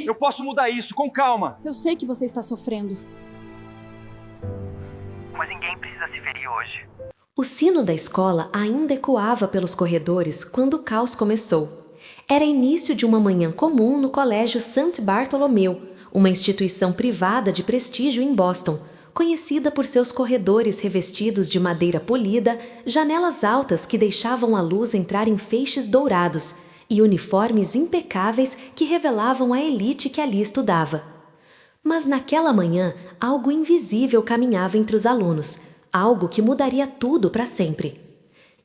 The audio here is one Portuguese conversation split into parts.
Eu posso mudar isso, com calma. Eu sei que você está sofrendo. Mas ninguém precisa se ferir hoje. O sino da escola ainda ecoava pelos corredores quando o caos começou. Era início de uma manhã comum no Colégio St. Bartholomew, uma instituição privada de prestígio em Boston, conhecida por seus corredores revestidos de madeira polida, janelas altas que deixavam a luz entrar em feixes dourados e uniformes impecáveis que revelavam a elite que ali estudava. Mas naquela manhã, algo invisível caminhava entre os alunos, algo que mudaria tudo para sempre.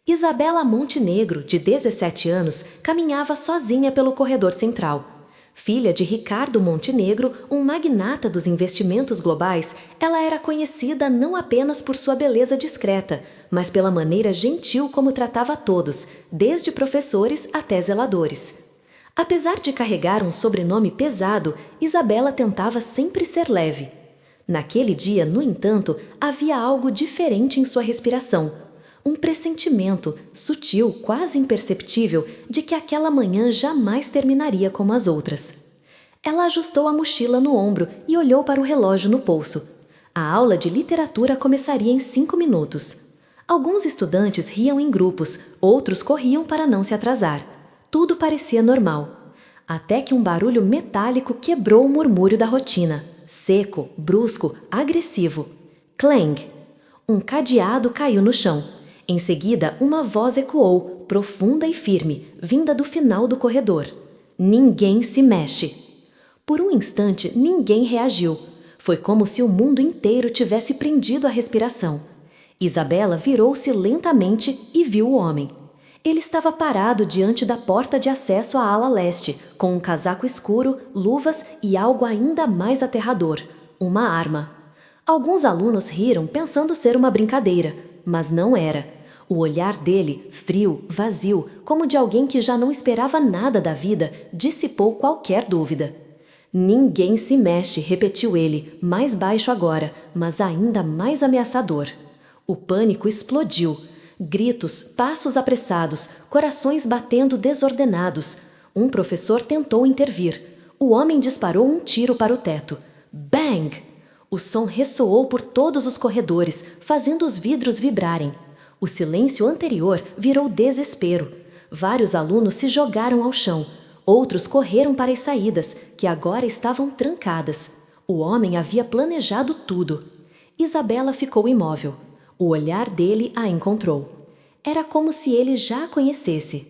Isabela Montenegro, de 17 anos, caminhava sozinha pelo corredor central. Filha de Ricardo Montenegro, um magnata dos investimentos globais, ela era conhecida não apenas por sua beleza discreta, mas pela maneira gentil como tratava todos, desde professores até zeladores. Apesar de carregar um sobrenome pesado, Isabela tentava sempre ser leve. Naquele dia, no entanto, havia algo diferente em sua respiração. Um pressentimento, sutil, quase imperceptível, de que aquela manhã jamais terminaria como as outras. Ela ajustou a mochila no ombro e olhou para o relógio no pulso. A aula de literatura começaria em 5 minutos. Alguns estudantes riam em grupos, outros corriam para não se atrasar. Tudo parecia normal. Até que um barulho metálico quebrou o murmúrio da rotina. Seco, brusco, agressivo. Clang! Um cadeado caiu no chão. Em seguida, uma voz ecoou, profunda e firme, vinda do final do corredor. Ninguém se mexe. Por um instante, ninguém reagiu. Foi como se o mundo inteiro tivesse prendido a respiração. Isabela virou-se lentamente e viu o homem. Ele estava parado diante da porta de acesso à ala leste, com um casaco escuro, luvas e algo ainda mais aterrador, uma arma. Alguns alunos riram pensando ser uma brincadeira, mas não era. O olhar dele, frio, vazio, como de alguém que já não esperava nada da vida, dissipou qualquer dúvida. Ninguém se mexe, repetiu ele, mais baixo agora, mas ainda mais ameaçador. O pânico explodiu. Gritos, passos apressados, corações batendo desordenados. Um professor tentou intervir. O homem disparou um tiro para o teto. Bang! O som ressoou por todos os corredores, fazendo os vidros vibrarem. O silêncio anterior virou desespero. Vários alunos se jogaram ao chão. Outros correram para as saídas, que agora estavam trancadas. O homem havia planejado tudo. Isabela ficou imóvel. O olhar dele a encontrou. Era como se ele já a conhecesse.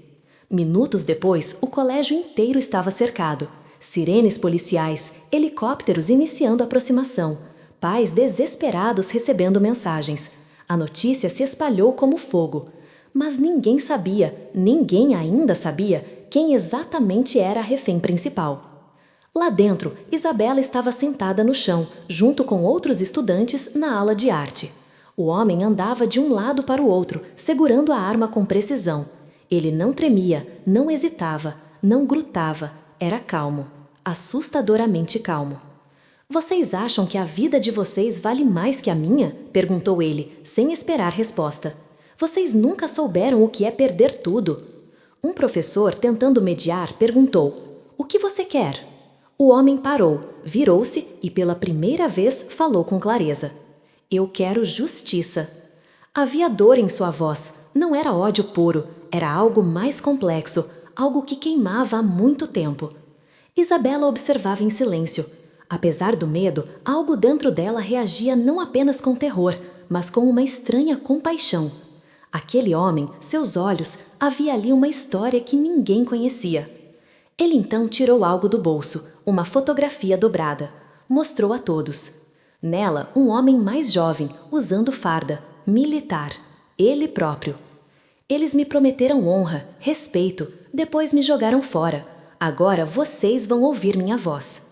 Minutos depois, o colégio inteiro estava cercado. Sirenes policiais, helicópteros iniciando a aproximação. Pais desesperados recebendo mensagens. A notícia se espalhou como fogo. Mas ninguém sabia, ninguém ainda sabia, quem exatamente era a refém principal. Lá dentro, Isabela estava sentada no chão, junto com outros estudantes na ala de arte. O homem andava de um lado para o outro, segurando a arma com precisão. Ele não tremia, não hesitava, não grutava, era calmo, assustadoramente calmo. Vocês acham que a vida de vocês vale mais que a minha? Perguntou ele, sem esperar resposta. Vocês nunca souberam o que é perder tudo. Um professor, tentando mediar, perguntou: O que você quer? O homem parou, virou-se e pela primeira vez falou com clareza. Eu quero justiça. Havia dor em sua voz, não era ódio puro, era algo mais complexo, algo que queimava há muito tempo. Isabela observava em silêncio. Apesar do medo, algo dentro dela reagia não apenas com terror, mas com uma estranha compaixão. Aquele homem, seus olhos, havia ali uma história que ninguém conhecia. Ele então tirou algo do bolso, uma fotografia dobrada. Mostrou a todos. Nela, um homem mais jovem, usando farda, militar, ele próprio. Eles me prometeram honra, respeito, depois me jogaram fora. Agora vocês vão ouvir minha voz.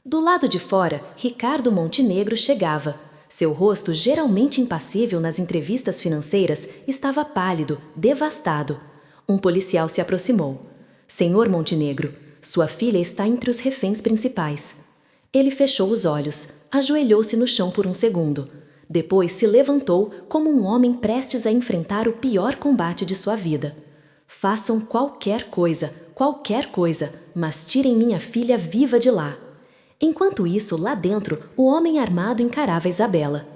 Do lado de fora, Ricardo Montenegro chegava. Seu rosto, geralmente impassível nas entrevistas financeiras, estava pálido, devastado. Um policial se aproximou. Senhor Montenegro, sua filha está entre os reféns principais. Ele fechou os olhos, ajoelhou-se no chão por um segundo. Depois se levantou como um homem prestes a enfrentar o pior combate de sua vida. Façam qualquer coisa, qualquer coisa, mas tirem minha filha viva de lá. Enquanto isso, lá dentro, o homem armado encarava Isabela.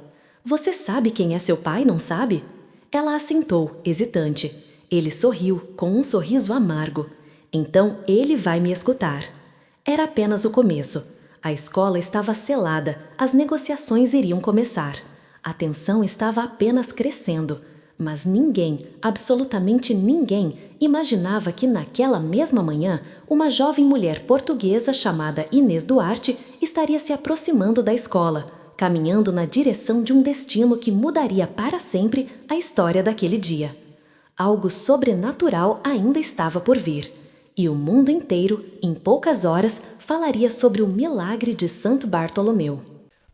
Você sabe quem é seu pai, não sabe? Ela assentou, hesitante. Ele sorriu, com um sorriso amargo. Então ele vai me escutar. Era apenas o começo. A escola estava selada, as negociações iriam começar. A tensão estava apenas crescendo. Mas ninguém, absolutamente ninguém, imaginava que naquela mesma manhã, uma jovem mulher portuguesa chamada Inês Duarte estaria se aproximando da escola, caminhando na direção de um destino que mudaria para sempre a história daquele dia. Algo sobrenatural ainda estava por vir, e o mundo inteiro, em poucas horas, falaria sobre o milagre de Santo Bartolomeu.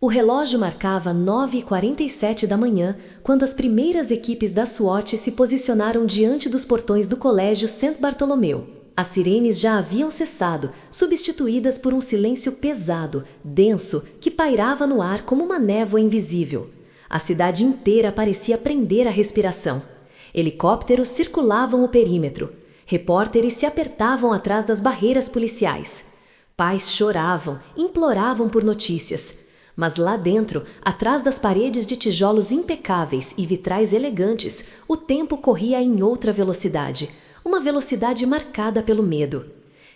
O relógio marcava 9h47 da manhã, quando as primeiras equipes da SWAT se posicionaram diante dos portões do colégio Santo Bartolomeu. As sirenes já haviam cessado, substituídas por um silêncio pesado, denso, que pairava no ar como uma névoa invisível. A cidade inteira parecia prender a respiração. Helicópteros circulavam o perímetro. Repórteres se apertavam atrás das barreiras policiais. Pais choravam, imploravam por notícias. Mas lá dentro, atrás das paredes de tijolos impecáveis e vitrais elegantes, o tempo corria em outra velocidade, uma velocidade marcada pelo medo.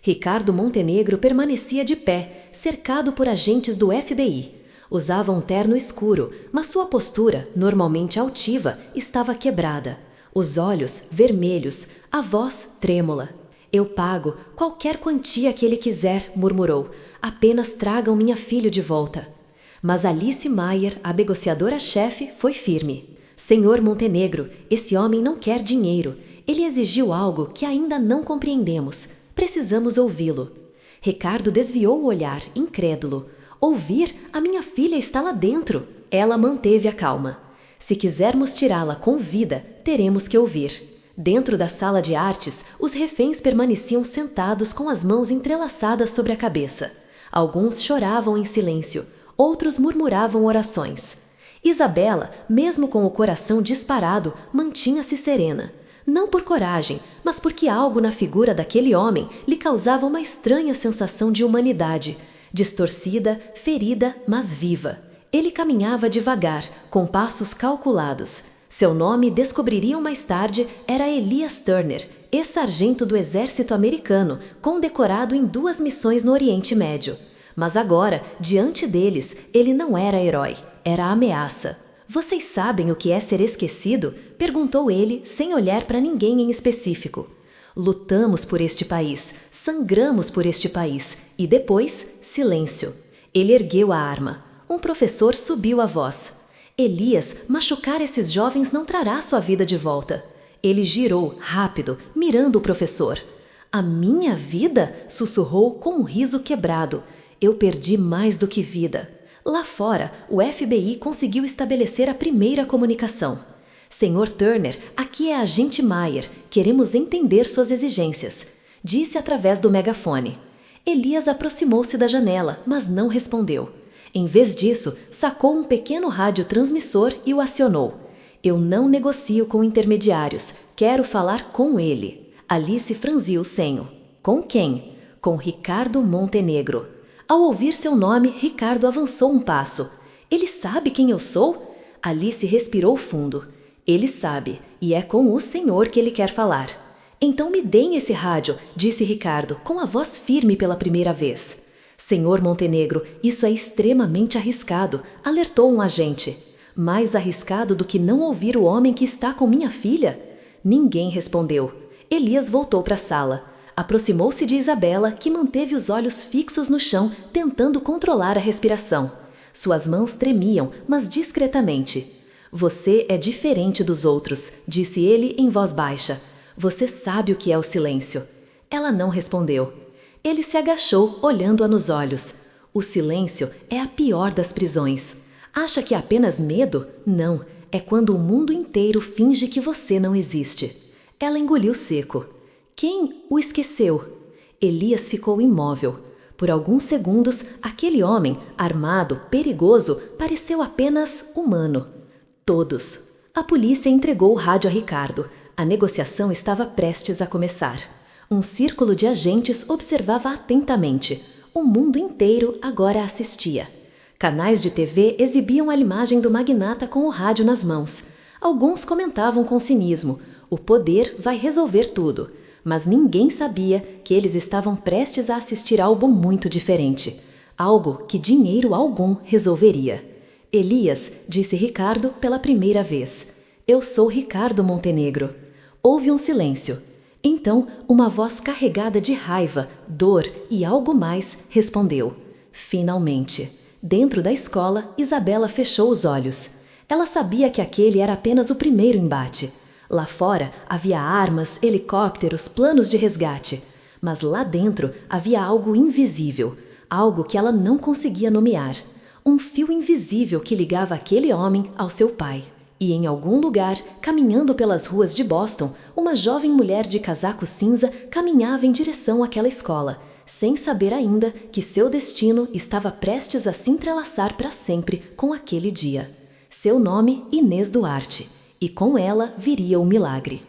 Ricardo Montenegro permanecia de pé, cercado por agentes do FBI. Usava um terno escuro, mas sua postura, normalmente altiva, estava quebrada. Os olhos vermelhos, a voz trêmula. Eu pago qualquer quantia que ele quiser, murmurou. Apenas tragam minha filha de volta. Mas Alice Maier, a negociadora-chefe, foi firme. Senhor Montenegro, esse homem não quer dinheiro. Ele exigiu algo que ainda não compreendemos. Precisamos ouvi-lo. Ricardo desviou o olhar, incrédulo. Ouvir? A minha filha está lá dentro. Ela manteve a calma. Se quisermos tirá-la com vida, teremos que ouvir. Dentro da sala de artes, os reféns permaneciam sentados com as mãos entrelaçadas sobre a cabeça. Alguns choravam em silêncio. Outros murmuravam orações. Isabela, mesmo com o coração disparado, mantinha-se serena. Não por coragem, mas porque algo na figura daquele homem lhe causava uma estranha sensação de humanidade. Distorcida, ferida, mas viva. Ele caminhava devagar, com passos calculados. Seu nome, descobririam mais tarde, era Elias Turner, ex-sargento do exército americano, condecorado em 2 missões no Oriente Médio. Mas agora, diante deles, ele não era herói, era ameaça. Vocês sabem o que é ser esquecido? Perguntou ele, sem olhar para ninguém em específico. Lutamos por este país, sangramos por este país, e depois, silêncio. Ele ergueu a arma. Um professor subiu a voz. Elias, machucar esses jovens não trará sua vida de volta. Ele girou, rápido, mirando o professor. A minha vida? Sussurrou com um riso quebrado. Eu perdi mais do que vida. Lá fora, o FBI conseguiu estabelecer a primeira comunicação. Senhor Turner, aqui é a agente Maier. Queremos entender suas exigências. Disse através do megafone. Elias aproximou-se da janela, mas não respondeu. Em vez disso, sacou um pequeno radiotransmissor e o acionou. Eu não negocio com intermediários. Quero falar com ele. Alice franziu o senho. Com quem? Com Ricardo Montenegro. Ao ouvir seu nome, Ricardo avançou um passo. Ele sabe quem eu sou? Alice respirou fundo. Ele sabe, e é com o senhor que ele quer falar. Então me deem esse rádio, disse Ricardo, com a voz firme pela primeira vez. Senhor Montenegro, isso é extremamente arriscado, alertou um agente. Mais arriscado do que não ouvir o homem que está com minha filha? Ninguém respondeu. Elias voltou para a sala. Aproximou-se de Isabela, que manteve os olhos fixos no chão, tentando controlar a respiração. Suas mãos tremiam, mas discretamente. Você é diferente dos outros, disse ele em voz baixa. Você sabe o que é o silêncio. Ela não respondeu. Ele se agachou, olhando-a nos olhos. O silêncio é a pior das prisões. Acha que é apenas medo? Não, é quando o mundo inteiro finge que você não existe. Ela engoliu seco. Quem o esqueceu? Elias ficou imóvel. Por alguns segundos, aquele homem, armado, perigoso, pareceu apenas humano. Todos. A polícia entregou o rádio a Ricardo. A negociação estava prestes a começar. Um círculo de agentes observava atentamente. O mundo inteiro agora assistia. Canais de TV exibiam a imagem do magnata com o rádio nas mãos. Alguns comentavam com cinismo: o poder vai resolver tudo. Mas ninguém sabia que eles estavam prestes a assistir algo muito diferente. Algo que dinheiro algum resolveria. Elias, disse Ricardo pela primeira vez. Eu sou Ricardo Montenegro. Houve um silêncio. Então, uma voz carregada de raiva, dor e algo mais respondeu. Finalmente. Dentro da escola, Isabela fechou os olhos. Ela sabia que aquele era apenas o primeiro embate. Lá fora havia armas, helicópteros, planos de resgate. Mas lá dentro havia algo invisível, algo que ela não conseguia nomear. Um fio invisível que ligava aquele homem ao seu pai. E em algum lugar, caminhando pelas ruas de Boston, uma jovem mulher de casaco cinza caminhava em direção àquela escola, sem saber ainda que seu destino estava prestes a se entrelaçar para sempre com aquele dia. Seu nome, Inês Duarte, e com ela viria o milagre.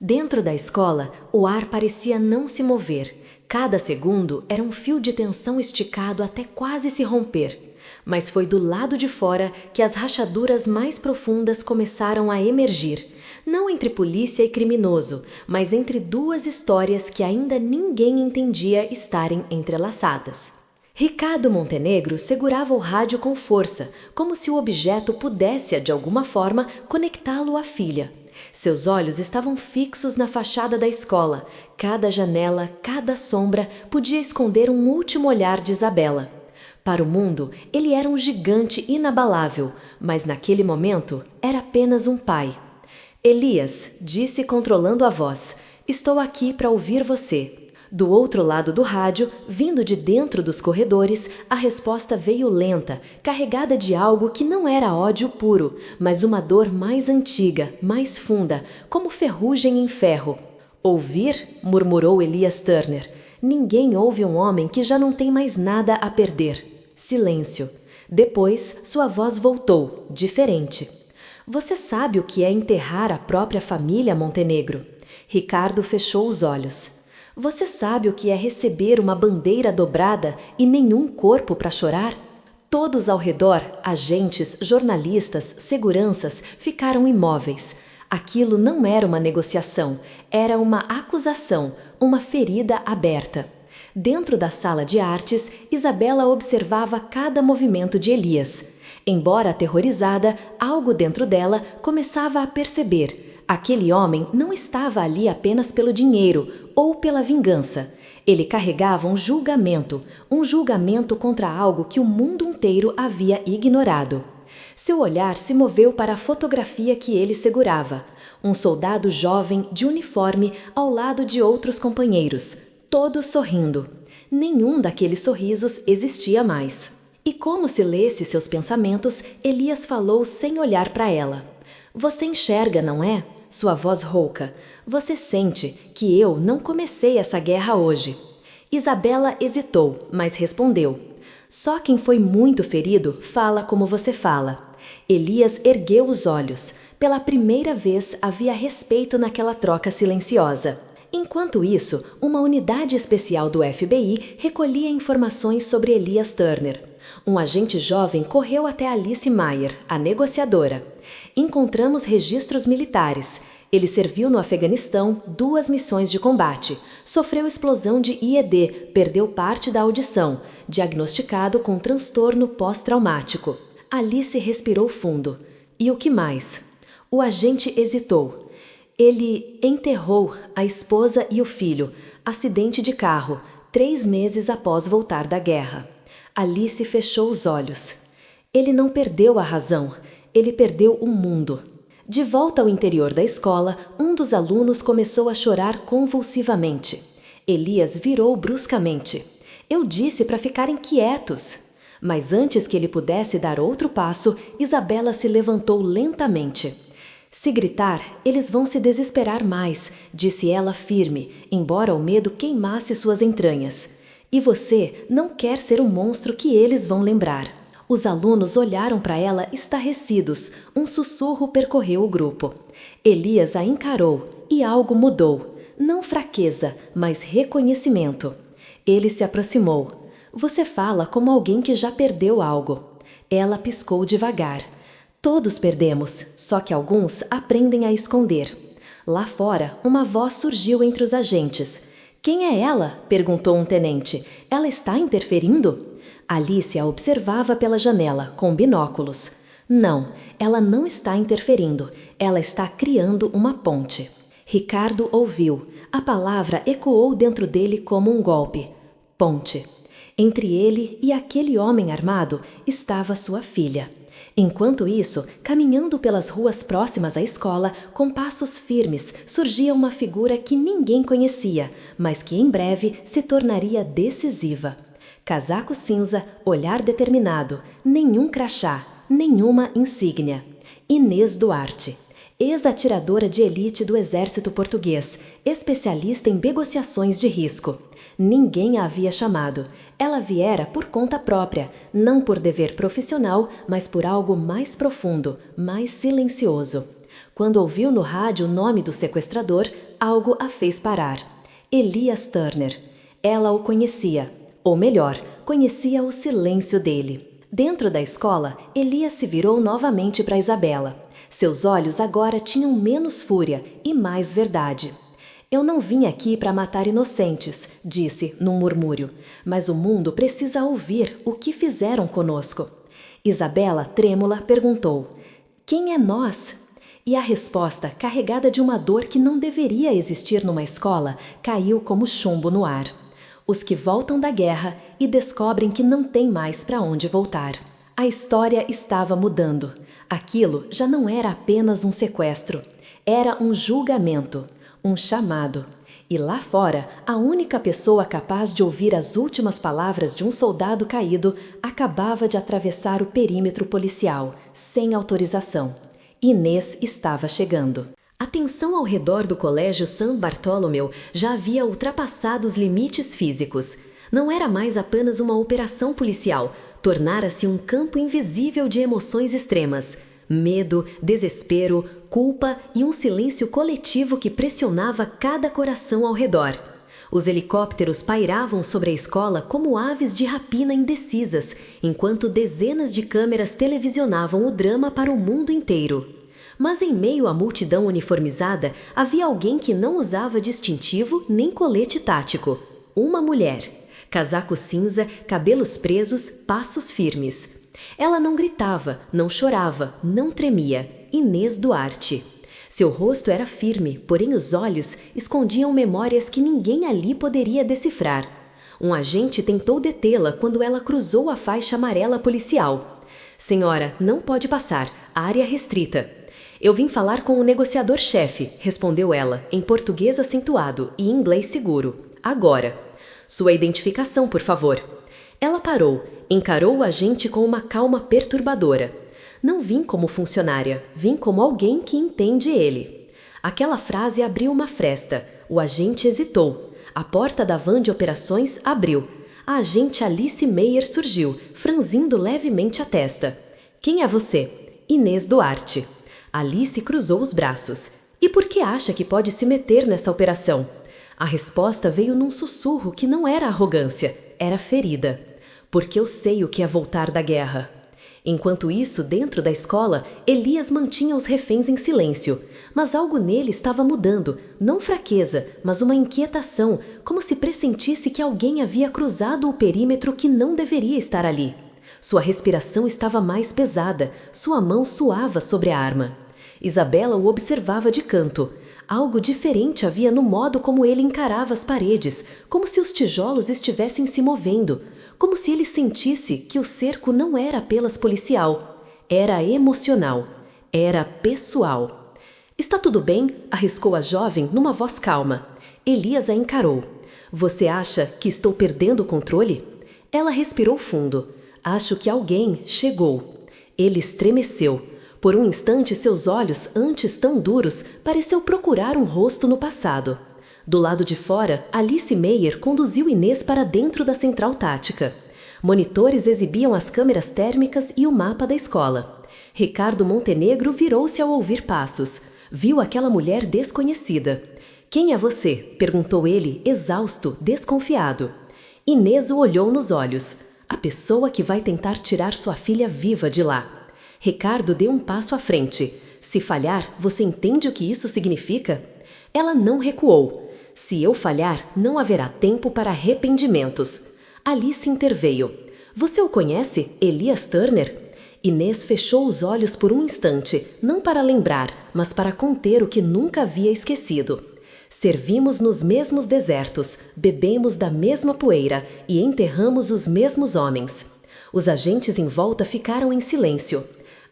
Dentro da escola, o ar parecia não se mover. Cada segundo era um fio de tensão esticado até quase se romper. Mas foi do lado de fora que as rachaduras mais profundas começaram a emergir, não entre polícia e criminoso, mas entre duas histórias que ainda ninguém entendia estarem entrelaçadas. Ricardo Montenegro segurava o rádio com força, como se o objeto pudesse, de alguma forma, conectá-lo à filha. Seus olhos estavam fixos na fachada da escola. Cada janela, cada sombra podia esconder um último olhar de Isabela. Para o mundo, ele era um gigante inabalável, mas naquele momento era apenas um pai. Elias, disse controlando a voz, estou aqui para ouvir você. Do outro lado do rádio, vindo de dentro dos corredores, a resposta veio lenta, carregada de algo que não era ódio puro, mas uma dor mais antiga, mais funda, como ferrugem em ferro. Ouvir? Murmurou Elias Turner. Ninguém ouve um homem que já não tem mais nada a perder. Silêncio. Depois, sua voz voltou, diferente. Você sabe o que é enterrar a própria família, Montenegro? Ricardo fechou os olhos. Você sabe o que é receber uma bandeira dobrada e nenhum corpo para chorar? Todos ao redor, agentes, jornalistas, seguranças, ficaram imóveis. Aquilo não era uma negociação, era uma acusação, uma ferida aberta. Dentro da sala de artes, Isabela observava cada movimento de Elias. Embora aterrorizada, algo dentro dela começava a perceber. Aquele homem não estava ali apenas pelo dinheiro ou pela vingança. Ele carregava um julgamento contra algo que o mundo inteiro havia ignorado. Seu olhar se moveu para a fotografia que ele segurava. Um soldado jovem de uniforme ao lado de outros companheiros, todos sorrindo. Nenhum daqueles sorrisos existia mais. E como se lesse seus pensamentos, Elias falou sem olhar para ela. Você enxerga, não é? Sua voz rouca. Você sente que eu não comecei essa guerra hoje. Isabela hesitou, mas respondeu. Só quem foi muito ferido fala como você fala. Elias ergueu os olhos. Pela primeira vez havia respeito naquela troca silenciosa. Enquanto isso, uma unidade especial do FBI recolhia informações sobre Elias Turner. Um agente jovem correu até Alice Meyer, a negociadora. Encontramos registros militares. Ele serviu no Afeganistão 2 missões de combate. Sofreu explosão de IED, perdeu parte da audição, diagnosticado com transtorno pós-traumático. Alice respirou fundo. E o que mais? O agente hesitou. Ele enterrou a esposa e o filho, acidente de carro, 3 meses após voltar da guerra. Alice fechou os olhos. Ele não perdeu a razão, ele perdeu o mundo. De volta ao interior da escola, um dos alunos começou a chorar convulsivamente. Elias virou bruscamente. Eu disse para ficarem quietos. Mas antes que ele pudesse dar outro passo, Isabela se levantou lentamente. Se gritar, eles vão se desesperar mais, disse ela firme, embora o medo queimasse suas entranhas. E você não quer ser o monstro que eles vão lembrar. Os alunos olharam para ela estarrecidos. Um sussurro percorreu o grupo. Elias a encarou e algo mudou. não fraqueza, mas reconhecimento. Ele se aproximou. Você fala como alguém que já perdeu algo. Ela piscou devagar. Todos perdemos, só que alguns aprendem a esconder. Lá fora, uma voz surgiu entre os agentes. Quem é ela? Perguntou um tenente. Ela está interferindo? Alice a observava pela janela, com binóculos. Não, ela não está interferindo. Ela está criando uma ponte. Ricardo ouviu. A palavra ecoou dentro dele como um golpe. Ponte. Entre ele e aquele homem armado estava sua filha. Enquanto isso, caminhando pelas ruas próximas à escola, com passos firmes, surgia uma figura que ninguém conhecia, mas que em breve se tornaria decisiva. Casaco cinza, olhar determinado, nenhum crachá, nenhuma insígnia. Inês Duarte, ex-atiradora de elite do exército português, especialista em negociações de risco. Ninguém a havia chamado. Ela viera por conta própria, não por dever profissional, mas por algo mais profundo, mais silencioso. Quando ouviu no rádio o nome do sequestrador, algo a fez parar. Elias Turner. Ela o conhecia, ou melhor, conhecia o silêncio dele. Dentro da escola, Elias se virou novamente para Isabela. Seus olhos agora tinham menos fúria e mais verdade. Eu não vim aqui para matar inocentes, disse num murmúrio, mas o mundo precisa ouvir o que fizeram conosco. Isabela, trêmula, perguntou, quem é nós? E a resposta, carregada de uma dor que não deveria existir numa escola, caiu como chumbo no ar. Os que voltam da guerra e descobrem que não tem mais para onde voltar. A história estava mudando. Aquilo já não era apenas um sequestro. Era um julgamento. Um chamado. E lá fora, a única pessoa capaz de ouvir as últimas palavras de um soldado caído acabava de atravessar o perímetro policial, sem autorização. Inês estava chegando. A tensão ao redor do colégio San Bartolomeu já havia ultrapassado os limites físicos. Não era mais apenas uma operação policial, tornara-se um campo invisível de emoções extremas. Medo, desespero, culpa e um silêncio coletivo que pressionava cada coração ao redor. Os helicópteros pairavam sobre a escola como aves de rapina indecisas, enquanto dezenas de câmeras televisionavam o drama para o mundo inteiro. Mas em meio à multidão uniformizada, havia alguém que não usava distintivo nem colete tático. Uma mulher. Casaco cinza, cabelos presos, passos firmes. Ela não gritava, não chorava, não tremia. Inês Duarte. Seu rosto era firme, porém os olhos escondiam memórias que ninguém ali poderia decifrar. Um agente tentou detê-la quando ela cruzou a faixa amarela policial. Senhora, não pode passar. Área restrita. Eu vim falar com o negociador-chefe, respondeu ela, em português acentuado e inglês seguro. Agora. Sua identificação, por favor. Ela parou, encarou o agente com uma calma perturbadora. Não vim como funcionária, vim como alguém que entende ele. Aquela frase abriu uma fresta. O agente hesitou. A porta da van de operações abriu. A agente Alice Meyer surgiu, franzindo levemente a testa. Quem é você? Inês Duarte. Alice cruzou os braços. E por que acha que pode se meter nessa operação? A resposta veio num sussurro que não era arrogância, era ferida. Porque eu sei o que é voltar da guerra. Enquanto isso, dentro da escola, Elias mantinha os reféns em silêncio. Mas algo nele estava mudando, não fraqueza, mas uma inquietação, como se pressentisse que alguém havia cruzado o perímetro que não deveria estar ali. Sua respiração estava mais pesada, sua mão suava sobre a arma. Isabela o observava de canto. Algo diferente havia no modo como ele encarava as paredes, como se os tijolos estivessem se movendo, como se ele sentisse que o cerco não era apenas policial, era emocional, era pessoal. Está tudo bem? Arriscou a jovem numa voz calma. Elias a encarou. Você acha que estou perdendo o controle? Ela respirou fundo. Acho que alguém chegou. Ele estremeceu. Por um instante, seus olhos, antes tão duros, pareceu procurar um rosto no passado. Do lado de fora, Alice Meyer conduziu Inês para dentro da central tática. Monitores exibiam as câmeras térmicas e o mapa da escola. Ricardo Montenegro virou-se ao ouvir passos. Viu aquela mulher desconhecida. Quem é você? Perguntou ele, exausto, desconfiado. Inês o olhou nos olhos. A pessoa que vai tentar tirar sua filha viva de lá. Ricardo deu um passo à frente. Se falhar, você entende o que isso significa? Ela não recuou. Se eu falhar, não haverá tempo para arrependimentos. Alice interveio. Você o conhece, Elias Turner? Inês fechou os olhos por um instante, não para lembrar, mas para conter o que nunca havia esquecido. Servimos nos mesmos desertos, bebemos da mesma poeira e enterramos os mesmos homens. Os agentes em volta ficaram em silêncio.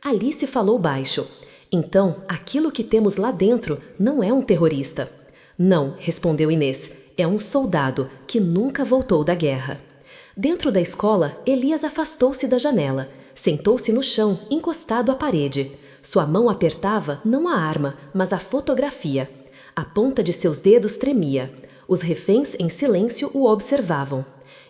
Alice falou baixo. Então, aquilo que temos lá dentro não é um terrorista. Não, respondeu Inês, é um soldado que nunca voltou da guerra. Dentro da escola, Elias afastou-se da janela. Sentou-se no chão, encostado à parede. Sua mão apertava não a arma, mas a fotografia. A ponta de seus dedos tremia. Os reféns, em silêncio, o observavam.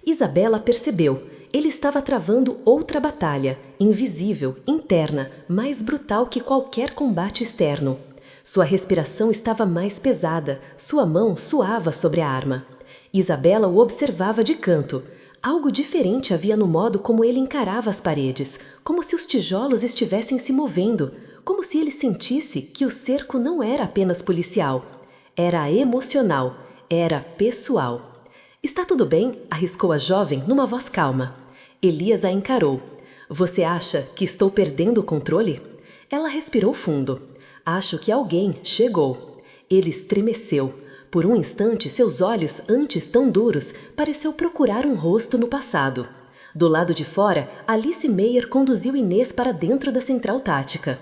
Isabela percebeu. Ele estava travando outra batalha, invisível, interna, mais brutal que qualquer combate externo. Sua respiração estava mais pesada, sua mão suava sobre a arma. Isabela o observava de canto. Algo diferente havia no modo como ele encarava as paredes, como se os tijolos estivessem se movendo, como se ele sentisse que o cerco não era apenas policial. Era emocional, era pessoal. Está tudo bem? Arriscou a jovem numa voz calma. Elias a encarou. Você acha que estou perdendo o controle? Ela respirou fundo. Acho que alguém chegou. Ele estremeceu. Por um instante, seus olhos, antes tão duros, pareceu procurar um rosto no passado. Do lado de fora, Alice Meyer conduziu Inês para dentro da central tática.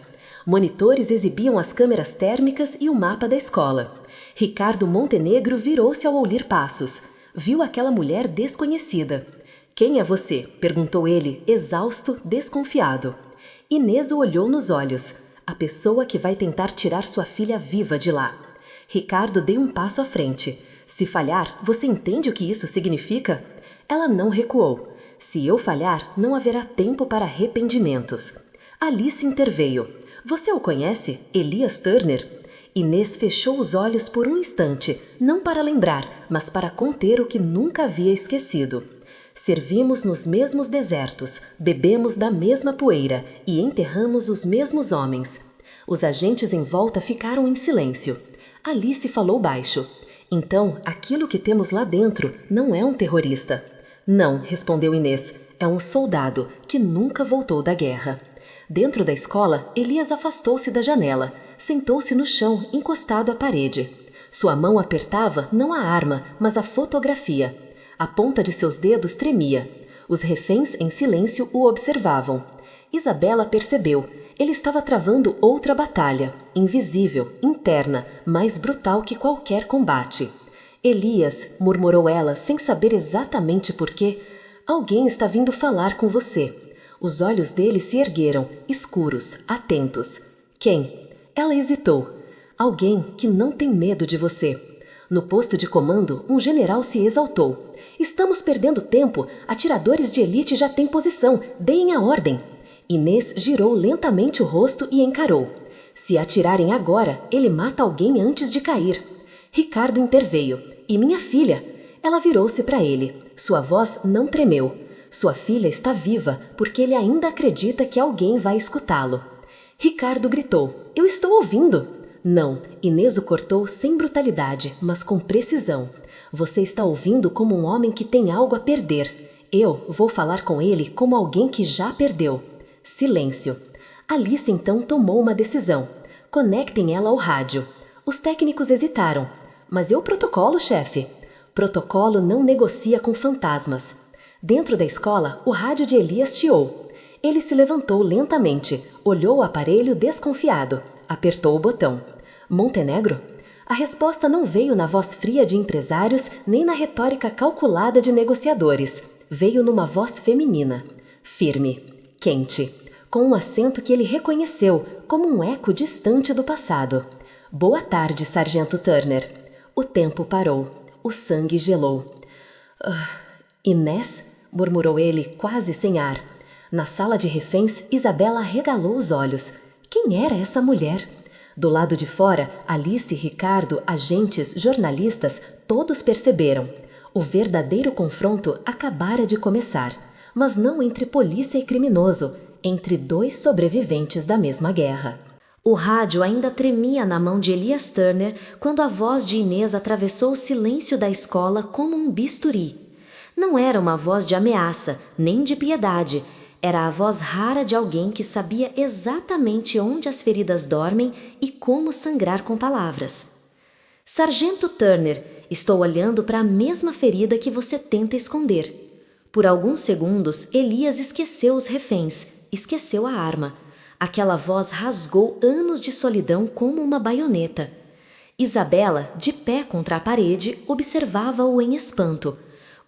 Monitores exibiam as câmeras térmicas e o mapa da escola. Ricardo Montenegro virou-se ao ouvir passos. Viu aquela mulher desconhecida. Quem é você? Perguntou ele, exausto, desconfiado. Inês o olhou nos olhos. A pessoa que vai tentar tirar sua filha viva de lá. Ricardo deu um passo à frente. Se falhar, você entende o que isso significa? Ela não recuou. Se eu falhar, não haverá tempo para arrependimentos. Alice interveio. Você o conhece, Elias Turner? Inês fechou os olhos por um instante, não para lembrar, mas para conter o que nunca havia esquecido. Servimos nos mesmos desertos, bebemos da mesma poeira e enterramos os mesmos homens. Os agentes em volta ficaram em silêncio. Alice falou baixo. Então, aquilo que temos lá dentro não é um terrorista. Não, respondeu Inês, é um soldado que nunca voltou da guerra. Dentro da escola, Elias afastou-se da janela. Sentou-se no chão, encostado à parede. Sua mão apertava não a arma, mas a fotografia. A ponta de seus dedos tremia. Os reféns, em silêncio, o observavam. Isabela percebeu. Ele estava travando outra batalha, invisível, interna, mais brutal que qualquer combate. Elias, murmurou ela, sem saber exatamente por quê. Alguém está vindo falar com você. Os olhos dele se ergueram, escuros, atentos. Quem? Ela hesitou. Alguém que não tem medo de você. No posto de comando, um general se exaltou. Estamos perdendo tempo. Atiradores de elite já têm posição. Deem a ordem. Inês girou lentamente o rosto e encarou. Se atirarem agora, ele mata alguém antes de cair. Ricardo interveio. E minha filha? Ela virou-se para ele. Sua voz não tremeu. Sua filha está viva porque ele ainda acredita que alguém vai escutá-lo. Ricardo gritou. Eu estou ouvindo. Não, Inês o cortou sem brutalidade, mas com precisão. Você está ouvindo como um homem que tem algo a perder. Eu vou falar com ele como alguém que já perdeu. Silêncio. Alice então tomou uma decisão. Conectem ela ao rádio. Os técnicos hesitaram. Mas e o protocolo, chefe? Protocolo não negocia com fantasmas. Dentro da escola, o rádio de Elias chiou. Ele se levantou lentamente, olhou o aparelho desconfiado, apertou o botão. Montenegro? A resposta não veio na voz fria de empresários nem na retórica calculada de negociadores. Veio numa voz feminina, firme, quente, com um acento que ele reconheceu como um eco distante do passado. Boa tarde, Sargento Turner. O tempo parou. O sangue gelou. Inês? Murmurou ele, quase sem ar. Na sala de reféns, Isabela arregalou os olhos. Quem era essa mulher? Do lado de fora, Alice, Ricardo, agentes, jornalistas, todos perceberam. O verdadeiro confronto acabara de começar, mas não entre polícia e criminoso, entre dois sobreviventes da mesma guerra. O rádio ainda tremia na mão de Elias Turner quando a voz de Inês atravessou o silêncio da escola como um bisturi. Não era uma voz de ameaça, nem de piedade. Era a voz rara de alguém que sabia exatamente onde as feridas dormem e como sangrar com palavras. Sargento Turner, estou olhando para a mesma ferida que você tenta esconder. Por alguns segundos, Elias esqueceu os reféns, esqueceu a arma. Aquela voz rasgou anos de solidão como uma baioneta. Isabela, de pé contra a parede, observava-o em espanto.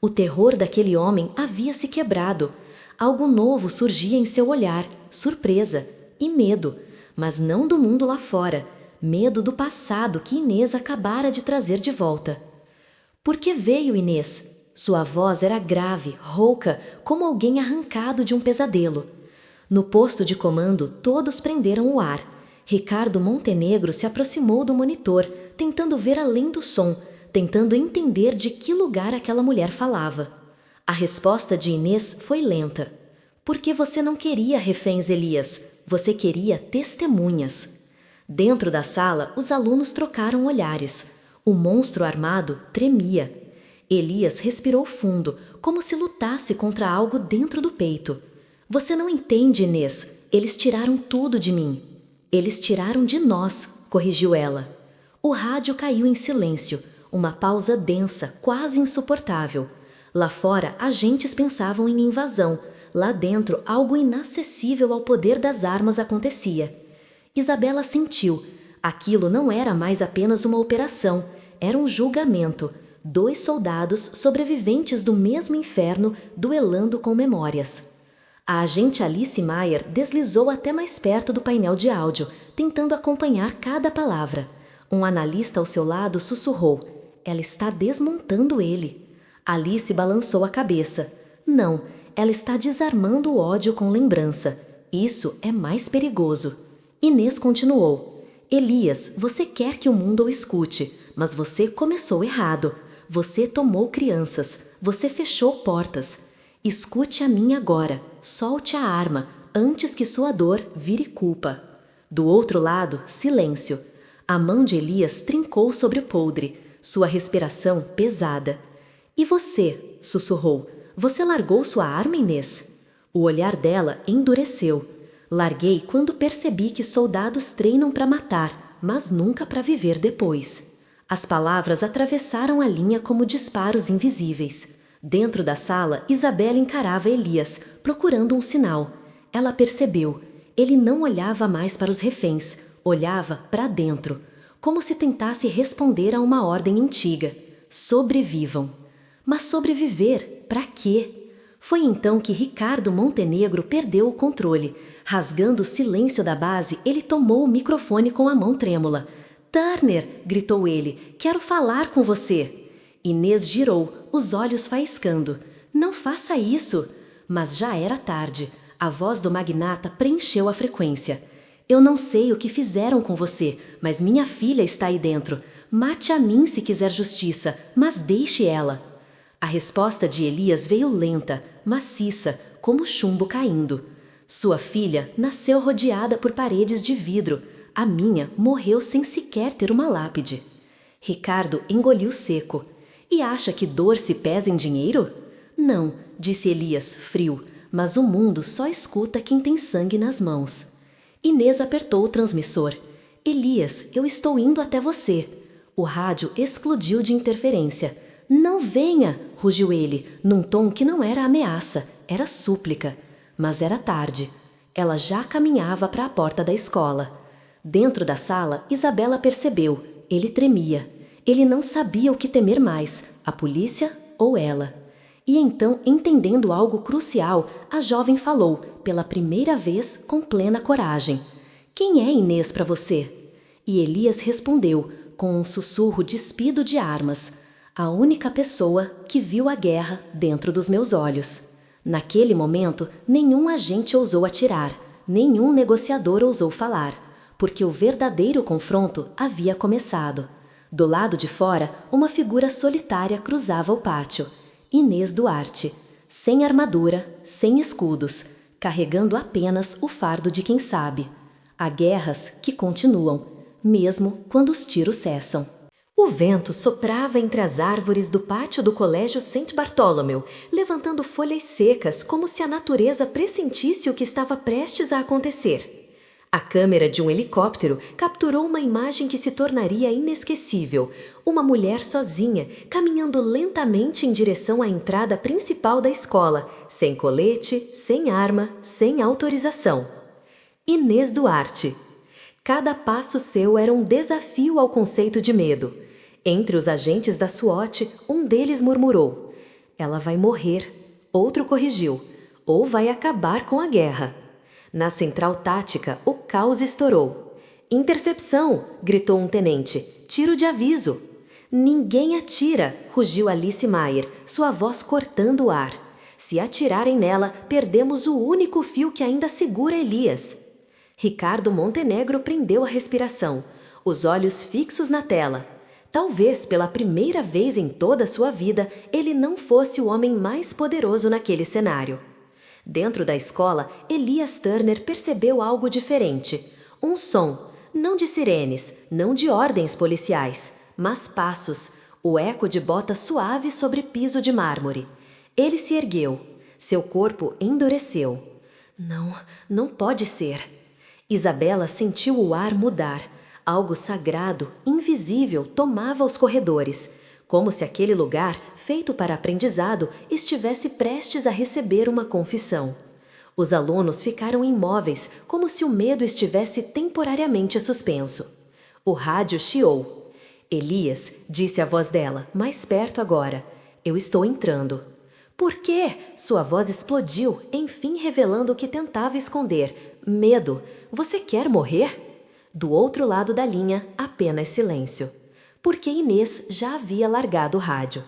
O terror daquele homem havia se quebrado. Algo novo surgia em seu olhar, surpresa e medo, mas não do mundo lá fora, medo do passado que Inês acabara de trazer de volta. Por que veio Inês? Sua voz era grave, rouca, como alguém arrancado de um pesadelo. No posto de comando, todos prenderam o ar. Ricardo Montenegro se aproximou do monitor, tentando ver além do som, tentando entender de que lugar aquela mulher falava. A resposta de Inês foi lenta. Porque você não queria reféns, Elias. Você queria testemunhas. Dentro da sala, os alunos trocaram olhares. O monstro armado tremia. Elias respirou fundo, como se lutasse contra algo dentro do peito. Você não entende, Inês. Eles tiraram tudo de mim. Eles tiraram de nós, corrigiu ela. O rádio caiu em silêncio, uma pausa densa, quase insuportável. Lá fora, agentes pensavam em invasão. Lá dentro, algo inacessível ao poder das armas acontecia. Isabela sentiu. Aquilo não era mais apenas uma operação, era um julgamento. 2 soldados sobreviventes do mesmo inferno duelando com memórias. A agente Alice Maier deslizou até mais perto do painel de áudio, tentando acompanhar cada palavra. Um analista ao seu lado sussurrou: "Ela está desmontando ele." Alice balançou a cabeça. Não, ela está desarmando o ódio com lembrança. Isso é mais perigoso. Inês continuou: "Elias, você quer que o mundo o escute, mas você começou errado. Você tomou crianças, você fechou portas. Escute a mim agora, solte a arma, antes que sua dor vire culpa." Do outro lado, silêncio. A mão de Elias trincou sobre o podre, sua respiração pesada. "E você?" sussurrou. "Você largou sua arma, Inês?" O olhar dela endureceu. "Larguei quando percebi que soldados treinam para matar, mas nunca para viver depois." As palavras atravessaram a linha como disparos invisíveis. Dentro da sala, Isabela encarava Elias, procurando um sinal. Ela percebeu. Ele não olhava mais para os reféns, olhava para dentro, como se tentasse responder a uma ordem antiga. Sobrevivam. Mas sobreviver, para quê? Foi então que Ricardo Montenegro perdeu o controle. Rasgando o silêncio da base, ele tomou o microfone com a mão trêmula. "Turner!" gritou ele. "Quero falar com você." Inês girou, os olhos faiscando. "Não faça isso!" Mas já era tarde. A voz do magnata preencheu a frequência. "Eu não sei o que fizeram com você, mas minha filha está aí dentro. Mate a mim se quiser justiça, mas deixe ela." A resposta de Elias veio lenta, maciça, como chumbo caindo. "Sua filha nasceu rodeada por paredes de vidro. A minha morreu sem sequer ter uma lápide." Ricardo engoliu seco. "E acha que dor se pesa em dinheiro?" "Não", disse Elias, frio, "mas o mundo só escuta quem tem sangue nas mãos." Inês apertou o transmissor. "Elias, eu estou indo até você." O rádio explodiu de interferência. "Não venha!" rugiu ele, num tom que não era ameaça, era súplica. Mas era tarde. Ela já caminhava para a porta da escola. Dentro da sala, Isabela percebeu. Ele tremia. Ele não sabia o que temer mais, a polícia ou ela. E então, entendendo algo crucial, a jovem falou, pela primeira vez, com plena coragem: "Quem é Inês para você?" E Elias respondeu, com um sussurro despido de armas: "A única pessoa que viu a guerra dentro dos meus olhos." Naquele momento, nenhum agente ousou atirar, nenhum negociador ousou falar. porque o verdadeiro confronto havia começado. Do lado de fora, uma figura solitária cruzava o pátio. Inês Duarte, sem armadura, sem escudos, carregando apenas o fardo de quem sabe. Há guerras que continuam, mesmo quando os tiros cessam. O vento soprava entre as árvores do pátio do colégio Saint Bartholomew, levantando folhas secas como se a natureza pressentisse o que estava prestes a acontecer. A câmera de um helicóptero capturou uma imagem que se tornaria inesquecível. Uma mulher sozinha, caminhando lentamente em direção à entrada principal da escola, sem colete, sem arma, sem autorização. Inês Duarte. Cada passo seu era um desafio ao conceito de medo. Entre os agentes da SWAT, um deles murmurou: "Ela vai morrer." Outro corrigiu: "Ou vai acabar com a guerra." Na central tática, o caos estourou. "Intercepção!" gritou um tenente. "Tiro de aviso!" "Ninguém atira!" rugiu Alice Maier, sua voz cortando o ar. "Se atirarem nela, perdemos o único fio que ainda segura Elias." Ricardo Montenegro prendeu a respiração, os olhos fixos na tela. Talvez pela primeira vez em toda a sua vida, ele não fosse o homem mais poderoso naquele cenário. Dentro da escola, Elias Turner percebeu algo diferente. Um som, não de sirenes, não de ordens policiais, mas passos, o eco de botas suaves sobre piso de mármore. Ele se ergueu. Seu corpo endureceu. Não pode ser. Isabela sentiu o ar mudar. Algo sagrado, invisível, tomava os corredores, como se aquele lugar, feito para aprendizado, estivesse prestes a receber uma confissão. Os alunos ficaram imóveis, como se o medo estivesse temporariamente suspenso. O rádio chiou. "Elias", disse a voz dela, mais perto agora. "Eu estou entrando." "Por quê?" Sua voz explodiu, enfim revelando o que tentava esconder. "Medo. Você quer morrer?" Do outro lado da linha, apenas silêncio. Porque Inês já havia largado o rádio.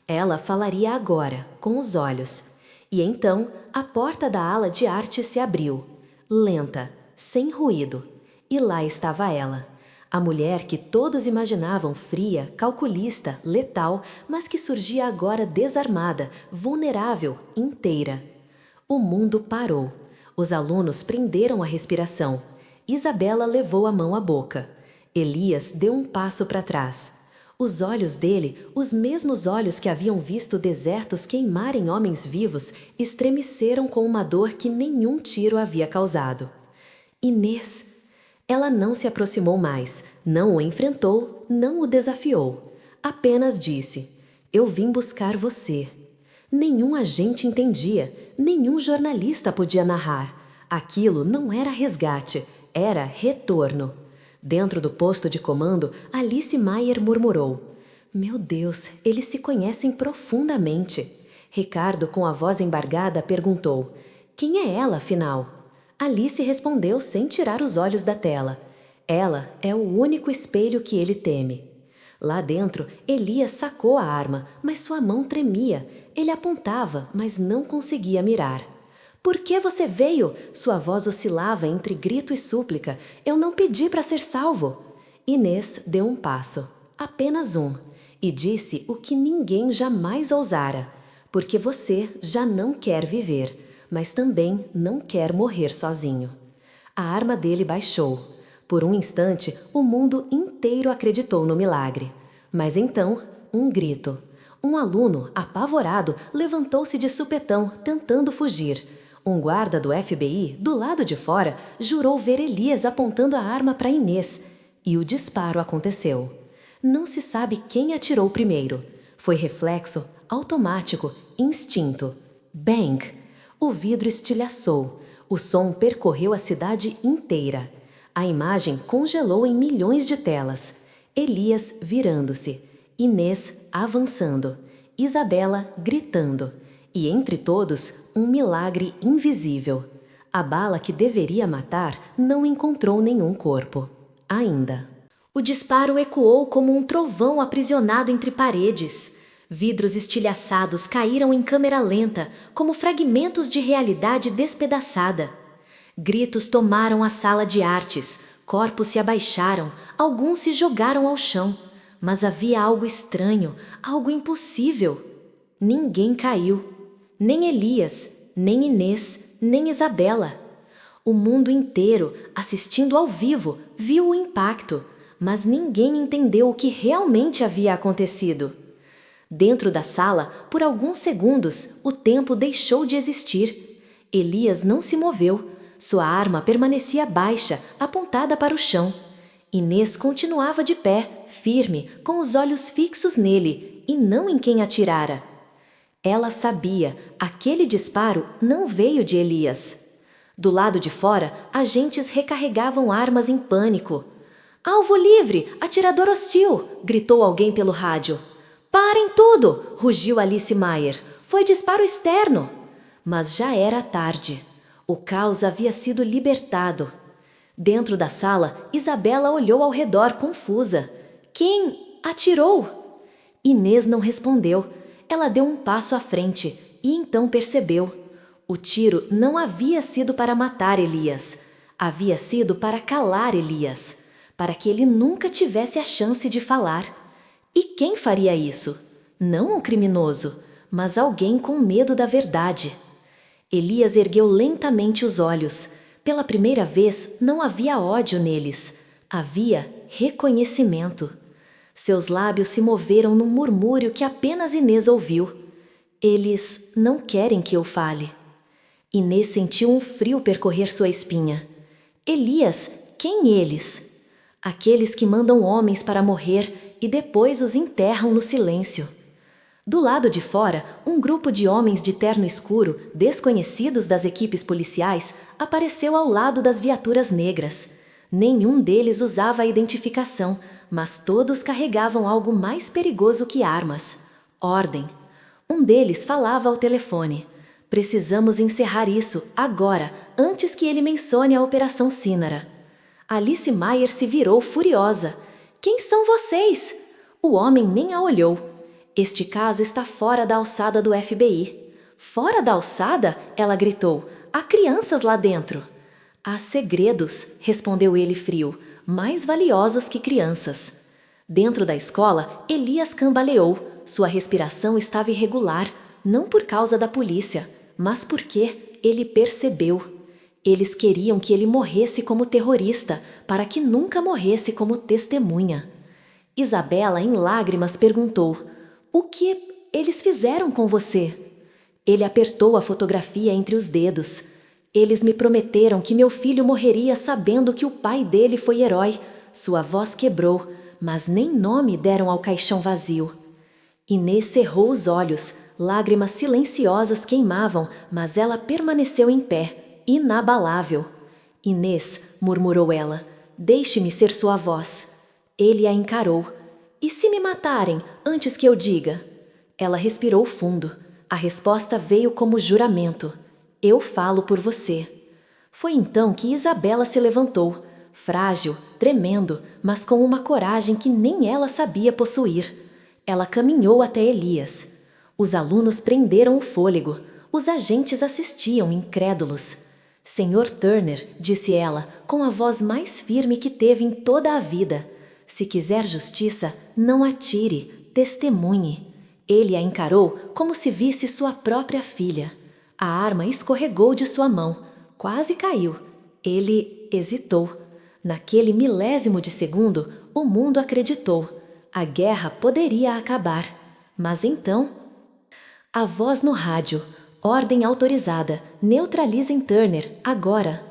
Ela falaria agora, com os olhos. E então, a porta da ala de arte se abriu. Lenta, sem ruído. E lá estava ela. A mulher que todos imaginavam fria, calculista, letal, mas que surgia agora desarmada, vulnerável, inteira. O mundo parou. Os alunos prenderam a respiração. Isabela levou a mão à boca. Elias deu um passo para trás. Os olhos dele, os mesmos olhos que haviam visto desertos queimarem homens vivos, estremeceram com uma dor que nenhum tiro havia causado. "Inês." Ela não se aproximou mais, não o enfrentou, não o desafiou. Apenas disse: "Eu vim buscar você." Nenhum agente entendia, nenhum jornalista podia narrar. Aquilo não era resgate, era retorno. Dentro do posto de comando, Alice Maier murmurou: "Meu Deus, eles se conhecem profundamente." Ricardo, com a voz embargada, perguntou: "Quem é ela, afinal?" Alice respondeu sem tirar os olhos da tela: "Ela é o único espelho que ele teme." Lá dentro, Elias sacou a arma, mas sua mão tremia. Ele apontava, mas não conseguia mirar. "Por que você veio?" Sua voz oscilava entre grito e súplica. "Eu não pedi para ser salvo." Inês deu um passo, apenas um, e disse o que ninguém jamais ousara: "Porque você já não quer viver, mas também não quer morrer sozinho." A arma dele baixou. Por um instante, o mundo inteiro acreditou no milagre. Mas então, um grito. Um aluno, apavorado, levantou-se de supetão, tentando fugir. Um guarda do FBI, do lado de fora, jurou ver Elias apontando a arma para Inês. E o disparo aconteceu. Não se sabe quem atirou primeiro. Foi reflexo, automático, instinto. Bang! O vidro estilhaçou. O som percorreu a cidade inteira. A imagem congelou em milhões de telas. Elias virando-se. Inês avançando. Isabela gritando. E entre todos, um milagre invisível. A bala que deveria matar não encontrou nenhum corpo. Ainda. O disparo ecoou como um trovão aprisionado entre paredes. Vidros estilhaçados caíram em câmera lenta, como fragmentos de realidade despedaçada. Gritos tomaram a sala de artes. Corpos se abaixaram, alguns se jogaram ao chão, mas havia algo estranho, algo impossível. Ninguém caiu, nem Elias, nem Inês, nem Isabela. O mundo inteiro, assistindo ao vivo, viu o impacto, mas ninguém entendeu o que realmente havia acontecido. Dentro da sala, por alguns segundos, o tempo deixou de existir. Elias não se moveu. Sua arma permanecia baixa, apontada para o chão. Inês continuava de pé, firme, com os olhos fixos nele, e não em quem atirara. Ela sabia, aquele disparo não veio de Elias. Do lado de fora, agentes recarregavam armas em pânico. "Alvo livre! Atirador hostil!" gritou alguém pelo rádio. "Parem tudo!" rugiu Alice Mayer. "Foi disparo externo!" Mas já era tarde. O caos havia sido libertado. Dentro da sala, Isabela olhou ao redor confusa. "Quem atirou?" Inês não respondeu. Ela deu um passo à frente e então percebeu. O tiro não havia sido para matar Elias. Havia sido para calar Elias, para que ele nunca tivesse a chance de falar. E quem faria isso? Não um criminoso, mas alguém com medo da verdade. Elias ergueu lentamente os olhos. Pela primeira vez, não havia ódio neles. Havia reconhecimento. Seus lábios se moveram num murmúrio que apenas Inês ouviu. "Eles não querem que eu fale." Inês sentiu um frio percorrer sua espinha. "Elias, quem eles?" "Aqueles que mandam homens para morrer e depois os enterram no silêncio." Do lado de fora, um grupo de homens de terno escuro, desconhecidos das equipes policiais, apareceu ao lado das viaturas negras. Nenhum deles usava a identificação, mas todos carregavam algo mais perigoso que armas: ordem. Um deles falava ao telefone. "Precisamos encerrar isso, agora, antes que ele mencione a Operação Cínara." Alice Mayer se virou furiosa. "Quem são vocês?" O homem nem a olhou. "Este caso está fora da alçada do FBI." "Fora da alçada?" ela gritou. "Há crianças lá dentro." "Há segredos", respondeu ele frio, "mais valiosos que crianças." Dentro da escola, Elias cambaleou. Sua respiração estava irregular, não por causa da polícia, mas porque ele percebeu. Eles queriam que ele morresse como terrorista, para que nunca morresse como testemunha. Isabela, em lágrimas, perguntou: "O que eles fizeram com você?" Ele apertou a fotografia entre os dedos. "Eles me prometeram que meu filho morreria sabendo que o pai dele foi herói." Sua voz quebrou, mas nem nome deram ao caixão vazio. Inês cerrou os olhos, lágrimas silenciosas queimavam, mas ela permaneceu em pé, inabalável. "Inês", murmurou ela, "deixe-me ser sua voz." Ele a encarou. "E se me matarem, antes que eu diga?" Ela respirou fundo. A resposta veio como juramento: "Eu falo por você." Foi então que Isabela se levantou, frágil, tremendo, mas com uma coragem que nem ela sabia possuir. Ela caminhou até Elias. Os alunos prenderam o fôlego. Os agentes assistiam, incrédulos. "Senhor Turner", disse ela, com a voz mais firme que teve em toda a vida, "se quiser justiça, não atire, testemunhe." Ele a encarou como se visse sua própria filha. A arma escorregou de sua mão. Quase caiu. Ele hesitou. Naquele milésimo de segundo, o mundo acreditou. A guerra poderia acabar. Mas então... A voz no rádio. "Ordem autorizada. Neutralizem Turner, agora."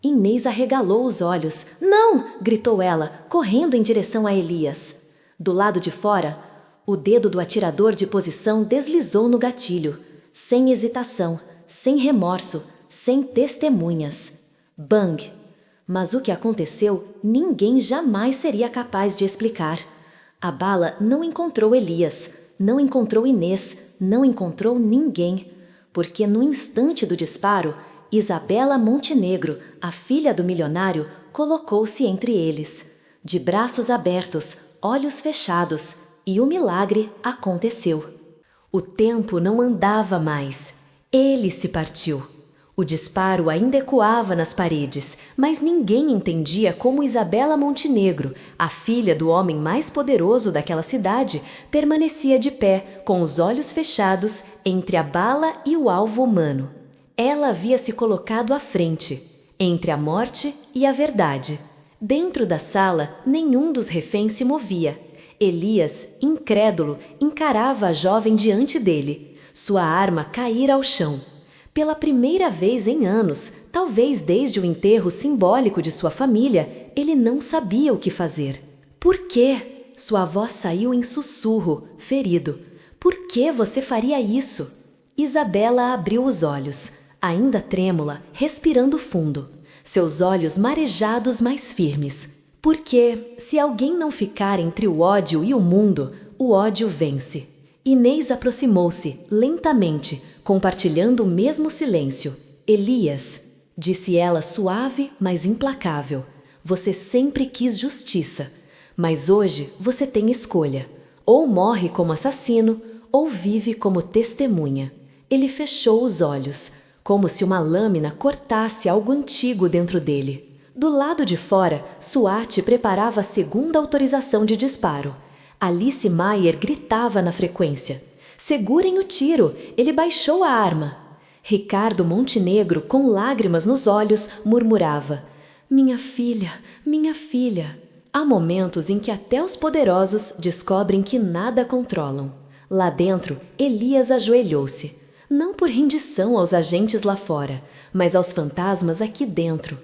Inês arregalou os olhos. "Não!" gritou ela, correndo em direção a Elias. Do lado de fora, o dedo do atirador de posição deslizou no gatilho. Sem hesitação, sem remorso, sem testemunhas. Bang! Mas o que aconteceu, ninguém jamais seria capaz de explicar. A bala não encontrou Elias, não encontrou Inês, não encontrou ninguém. Porque no instante do disparo, Isabela Montenegro, a filha do milionário, colocou-se entre eles. De braços abertos, olhos fechados, e o milagre aconteceu. O tempo não andava mais. Ele se partiu. O disparo ainda ecoava nas paredes, mas ninguém entendia como Isabela Montenegro, a filha do homem mais poderoso daquela cidade, permanecia de pé, com os olhos fechados, entre a bala e o alvo humano. Ela havia se colocado à frente, entre a morte e a verdade. Dentro da sala, nenhum dos reféns se movia. Elias, incrédulo, encarava a jovem diante dele. Sua arma caíra ao chão. Pela primeira vez em anos, talvez desde o enterro simbólico de sua família, ele não sabia o que fazer. Por quê? Sua voz saiu em sussurro, ferido. Por que você faria isso? Isabela abriu os olhos, ainda trêmula, respirando fundo. Seus olhos marejados, mais firmes. Porque, se alguém não ficar entre o ódio e o mundo, o ódio vence. Inês aproximou-se, lentamente, compartilhando o mesmo silêncio. Elias, disse ela suave, mas implacável, você sempre quis justiça, mas hoje você tem escolha. Ou morre como assassino, ou vive como testemunha. Ele fechou os olhos, como se uma lâmina cortasse algo antigo dentro dele. Do lado de fora, Suat preparava a segunda autorização de disparo. Alice Maier gritava na frequência. Segurem o tiro, ele baixou a arma. Ricardo Montenegro, com lágrimas nos olhos, murmurava: minha filha, minha filha. Há momentos em que até os poderosos descobrem que nada controlam. Lá dentro, Elias ajoelhou-se, não por rendição aos agentes lá fora, mas aos fantasmas aqui dentro.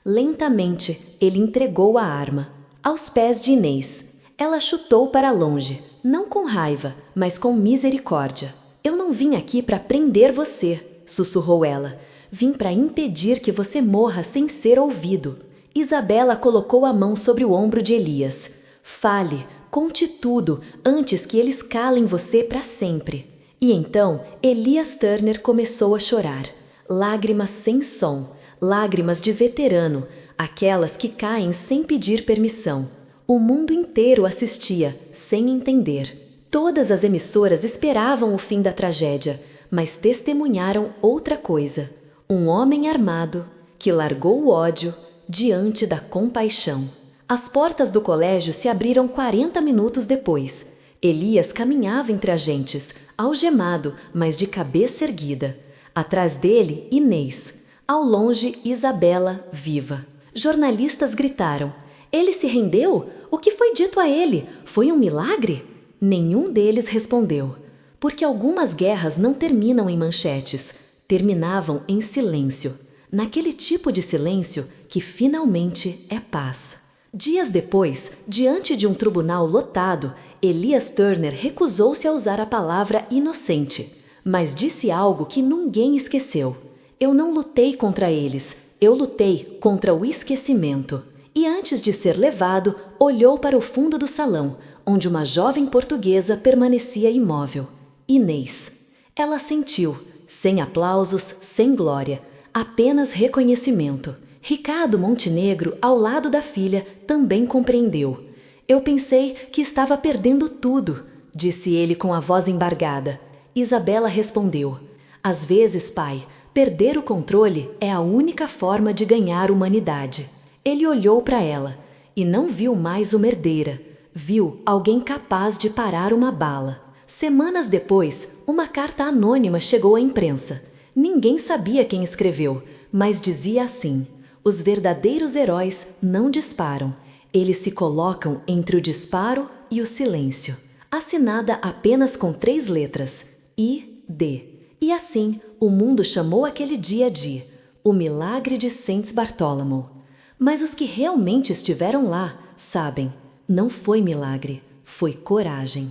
Lentamente, ele entregou a arma, aos pés de Inês. Ela chutou para longe, não com raiva, mas com misericórdia. Eu não vim aqui para prender você, sussurrou ela. Vim para impedir que você morra sem ser ouvido. Isabela colocou a mão sobre o ombro de Elias. Fale, conte tudo, antes que eles calem você para sempre. E então, Elias Turner começou a chorar. Lágrimas sem som, lágrimas de veterano, aquelas que caem sem pedir permissão. O mundo inteiro assistia, sem entender. Todas as emissoras esperavam o fim da tragédia, mas testemunharam outra coisa. Um homem armado que largou o ódio diante da compaixão. As portas do colégio se abriram 40 minutos depois. Elias caminhava entre agentes, algemado, mas de cabeça erguida. Atrás dele, Inês. Ao longe, Isabela, viva. Jornalistas gritaram: ele se rendeu? O que foi dito a ele? Foi um milagre? Nenhum deles respondeu, porque algumas guerras não terminam em manchetes, terminavam em silêncio, naquele tipo de silêncio que finalmente é paz. Dias depois, diante de um tribunal lotado, Elias Turner recusou-se a usar a palavra inocente, mas disse algo que ninguém esqueceu. Eu não lutei contra eles, eu lutei contra o esquecimento. E antes de ser levado, olhou para o fundo do salão, onde uma jovem portuguesa permanecia imóvel. Inês. Ela sentiu, sem aplausos, sem glória, apenas reconhecimento. Ricardo Montenegro, ao lado da filha, também compreendeu. Eu pensei que estava perdendo tudo, disse ele com a voz embargada. Isabela respondeu: às vezes, pai, perder o controle é a única forma de ganhar humanidade. Ele olhou para ela e não viu mais uma herdeira. Viu alguém capaz de parar uma bala. Semanas depois, uma carta anônima chegou à imprensa. Ninguém sabia quem escreveu, mas dizia assim: os verdadeiros heróis não disparam. Eles se colocam entre o disparo e o silêncio. Assinada apenas com 3 letras: I.D. E assim, o mundo chamou aquele dia de o Milagre de Saint Bartholomew. Mas os que realmente estiveram lá sabem, não foi milagre, foi coragem.